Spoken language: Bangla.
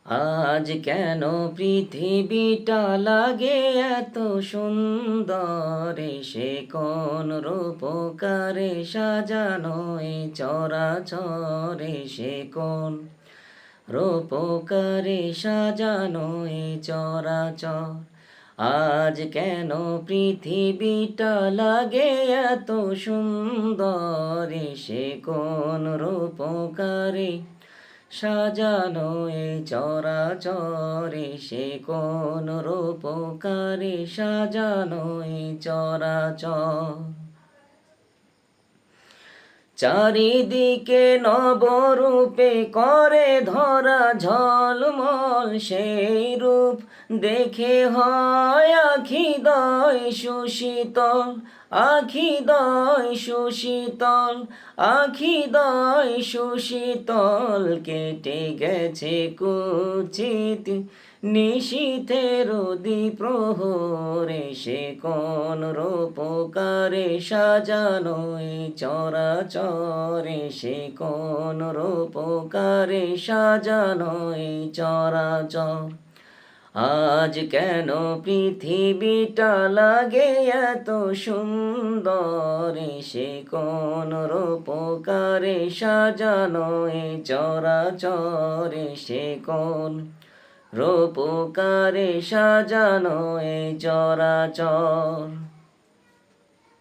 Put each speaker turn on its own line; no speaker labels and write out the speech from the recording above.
আজ কেন পৃথিবীটা লাগে এত সুন্দর, সে কোন রূপকারে সাজানো এ চরাচরে, সে কোন রূপকারে সাজানো এ চরাচর। আজ কেন পৃথিবীটা লাগে এত সুন্দর, সে কোন রূপকারে সাজানো এ চরাচরে, সে কোন রূপকারে সাজানো এ চরাচর। চারিদিকে নবরূপে করে ধরা ঝলমল, সেই রূপ দেখে হয় আখিদয় সুশীতল, আখিদয় সুশীতল, আখিদয় সুশীতল। কেটে গেছে কুচিত নিশীথের প্রহরে, সে কোন রূপকারে সাজানো এ চরাচরে, সে কোন রূপকারে সাজানো এ চরাচর। আজ কেন পৃথিবীটা লাগে এত সুন্দর, সে কোন রূপকারে সাজানো এ চরাচরে, সে কোন রূপকারে সাজানো এ চরাচর।